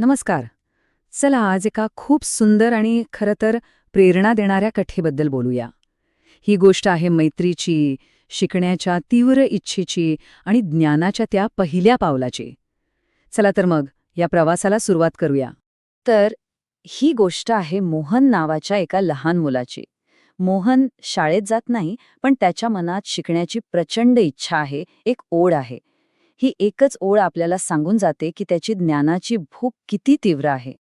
नमस्कार. चला आज एका खूप सुंदर आणि खरं तर प्रेरणा देणाऱ्या कथेबद्दल बोलूया. ही गोष्ट आहे मैत्रीची, शिकण्याच्या तीव्र इच्छेची आणि ज्ञानाच्या त्या पहिल्या पावलाची. चला तर मग या प्रवासाला सुरुवात करूया. तर ही गोष्ट आहे मोहन नावाच्या एका लहान मुलाची. मोहन शाळेत जात नाही, पण त्याच्या मनात शिकण्याची प्रचंड इच्छा आहे, एक ओढ आहे. ही एकच ओळ आपल्याला सांगून जाते की त्याची ज्ञानाची भूक किती तीव्र आहे.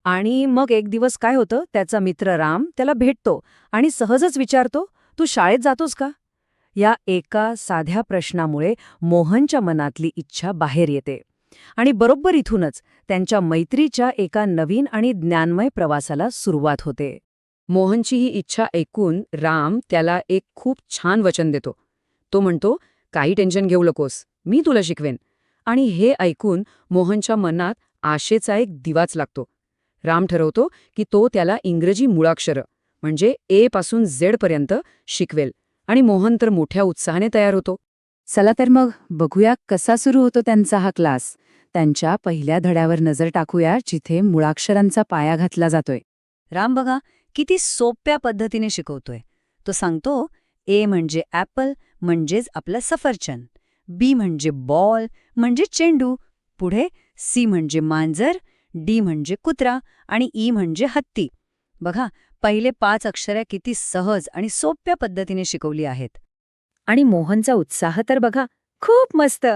आणि मग एक दिवस काय होतं, त्याचा मित्र राम त्याला भेटतो आणि सहजच विचारतो, "तू शाळेत जातोस का?" या एका साध्या प्रश्नामुळे मोहनच्या मनातली इच्छा बाहेर येते. आणि बरोबर इथूनच त्यांच्या मैत्रीच्या एका नवीन आणि ज्ञानमय प्रवासाला सुरुवात होते. मोहनची ही इच्छा ऐकून राम त्याला एक खूप छान वचन देतो. तो म्हणतो, "काही टेन्शन घेऊ नकोस, मी तुला शिकवेन." आणि हे ऐकून मोहनच्या मनात आशेचा एक दिवाच लागतो. राम ठरवतो की तो त्याला इंग्रजी मुळाक्षरं म्हणजे ए पासून झेड पर्यंत शिकवेल आणि मोहन तर मोठ्या उत्साहाने तयार होतो. चला तर मग बघूया कसा सुरू होतो त्यांचा हा क्लास. त्यांच्या पहिल्या धड्यावर नजर टाकूया, जिथे मुळाक्षरांचा पाया घातला जातोय. राम बघा किती सोप्या पद्धतीने शिकवतोय. तो सांगतो, ए म्हणजे ॲपल म्हणजेच आपलं सफरचंद, बी म्हणजे बॉल म्हणजे चेंडू, पुढे सी म्हणजे मांजर, डी म्हणजे कुत्रा आणि ई म्हणजे हत्ती. बघा पहिले 5 अक्षरे किती सहज आणि सोप्या पद्धतीने शिकवली आहेत. आणि मोहनचा उत्साह तर बघा खूप मस्त.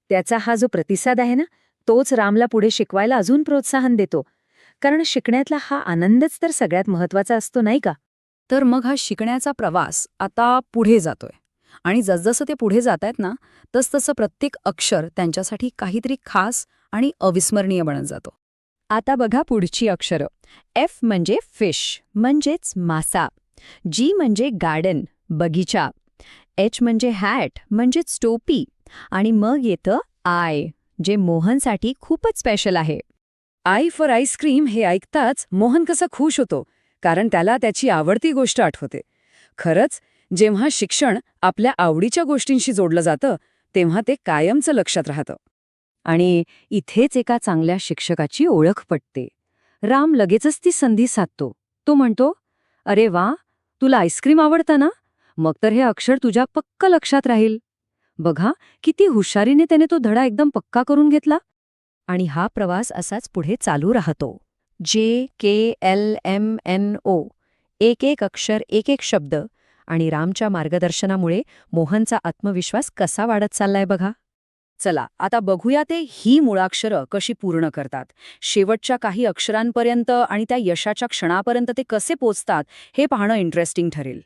त्याचा हा जो प्रतिसाद आहे ना, तोच रामला पुढे शिकवायला अजून प्रोत्साहन देतो. कारण शिकण्यातला हा आनंदच तर सगळ्यात महत्वाचा असतो, नाही का? तर मग हा शिकण्याचा प्रवास आता पुढे जातोय. आणि जसजसं ते पुढे जात आहेत ना, तसतसं प्रत्येक अक्षर त्यांच्यासाठी काहीतरी खास आणि अविस्मरणीय बनत जातो. आता बघा पुढची अक्षरं. एफ म्हणजे फिश म्हणजेच मासा, जी म्हणजे गार्डन बगीचा, एच म्हणजे हॅट म्हणजेच टोपी आणि मग येतं आय, जे मोहनसाठी खूपच स्पेशल आहे. आय फॉर आईस्क्रीम हे ऐकताच मोहन कसा खुश होतो, कारण त्याला त्याची आवडती गोष्ट आठवते. खरंच जेव्हा शिक्षण आपल्या आवडीच्या गोष्टींशी जोडलं जातं, तेव्हा ते कायमचं लक्षात राहतं. आणि इथेच एका चांगल्या शिक्षकाची ओळख पटते. राम लगेचच ती संधी साधतो. तो म्हणतो, "अरे वा, तुला आईस्क्रीम आवडतं ना? मग तर हे अक्षर तुझ्या पक्क लक्षात राहील." बघा किती हुशारीने त्याने तो धडा एकदम पक्का करून घेतला. आणि हा प्रवास असाच पुढे चालू राहतो. JKLMNO, एक एक अक्षर एक एक शब्द. आणि रामच्या मार्गदर्शनामुळे मोहनचा आत्मविश्वास कसा वाढत चाललाय बघा. चला आता बघूया ते ही मुळाक्षरं कशी पूर्ण करतात. शेवटच्या काही अक्षरांपर्यंत आणि त्या यशाच्या क्षणापर्यंत ते कसे पोचतात हे पाहणं इंटरेस्टिंग ठरेल.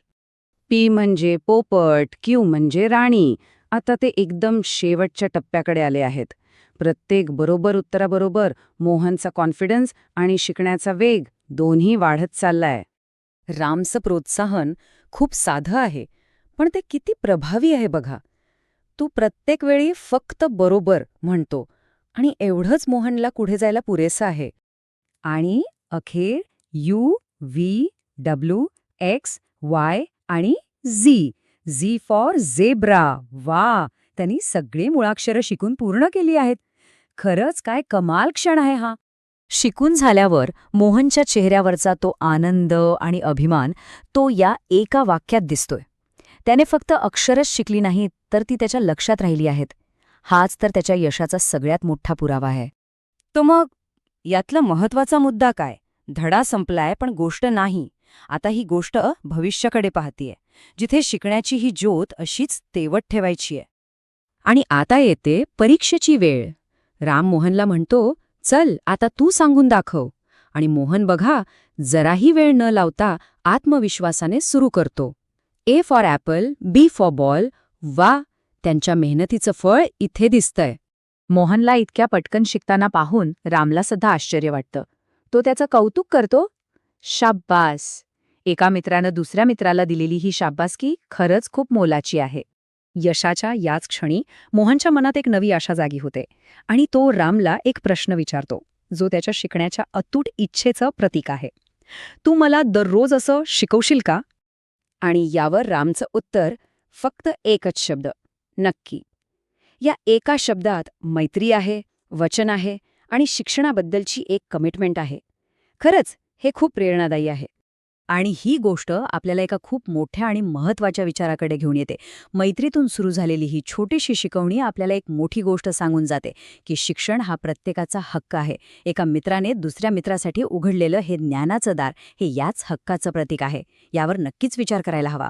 पी म्हणजे पोपट, क्यू म्हणजे राणी. आता ते एकदम शेवटच्या टप्प्याकडे आले आहेत. प्रत्येक बरोबर उत्तराबरोबर मोहनचा कॉन्फिडन्स आणि शिकण्याचा वेग दोन्ही वाढत चाललाय. रामचं प्रोत्साहन खूप साधं आहे, पण ते किती प्रभावी आहे बघा. तू प्रत्येक वेळी फक्त बरोबर म्हणतो आणि एवढंच मोहनला पुढे जायला पुरेसं आहे. आणि अखेर UVWXY आणि झी, झी फॉर झेब्रा. वा, त्यांनी सगळे मुळाक्षरं शिकून पूर्ण केली आहेत. खरंच काय कमाल क्षण आहे हा. शिकून झाल्यावर मोहनच्या चेहऱ्यावरचा तो आनंद आणि अभिमान तो या एका वाक्यात दिसतोय. त्याने फक्त अक्षरच शिकली नाहीत, तर ती त्याच्या लक्षात राहिली आहेत. हाच तर त्याच्या यशाचा सगळ्यात मोठा पुरावा आहे. तो मग यातला महत्वाचा मुद्दा काय? धडा संपलाय पण गोष्ट नाही. आता ही गोष्ट भविष्याकडे पाहतीये, जिथे शिकण्याची ही ज्योत अशीच तेवत ठेवायची आहे. आणि आता येते परीक्षेची वेळ. राम मोहनला म्हणतो, "चल आता तू सांगून दाखव." आणि मोहन बघा जराही वेळ न लावता आत्मविश्वासाने सुरू करतो. A for apple, B for ball. वा, त्यांच्या मेहनतीचं फळ इथे दिसतंय. मोहनला इतक्या पटकन शिकताना पाहून रामला सुद्धा आश्चर्य वाटतं. तो त्याचं कौतुक करतो. शाब्बास. एका मित्रानं दुसऱ्या मित्राला दिलेली ही शाब्बासकी खरंच खूप मोलाची आहे. यशाच्या याच क्षणी मोहनच्या मनात एक नवी आशा जागी होते आणि तो रामला एक प्रश्न विचारतो, जो त्याच्या शिकण्याच्या अतूट इच्छेचं प्रतीक आहे. "तू मला दररोज असं शिकवशील का?" आणि यावर रामचं उत्तर फक्त एकच शब्द, "नक्की." या एका शब्दात मैत्री आहे, वचन आहे आणि शिक्षणाबद्दलची एक कमिटमेंट आहे. खरंच हे खूप प्रेरणादायी आहे. आणि ही गोष्ट आपल्याला एका खूप मोठ्या आणि महत्त्वाच्या विचाराकडे घेऊन येते. मैत्रीतून सुरू झालेली ही छोटीशी शिकवणी आपल्याला एक मोठी गोष्ट सांगून जाते, की शिक्षण हा प्रत्येकाचा हक्क आहे. एका मित्राने दुसऱ्या मित्रासाठी उघडलेलं हे ज्ञानाचं दार हे याच हक्काचं प्रतीक आहे. यावर नक्कीच विचार करायला हवा.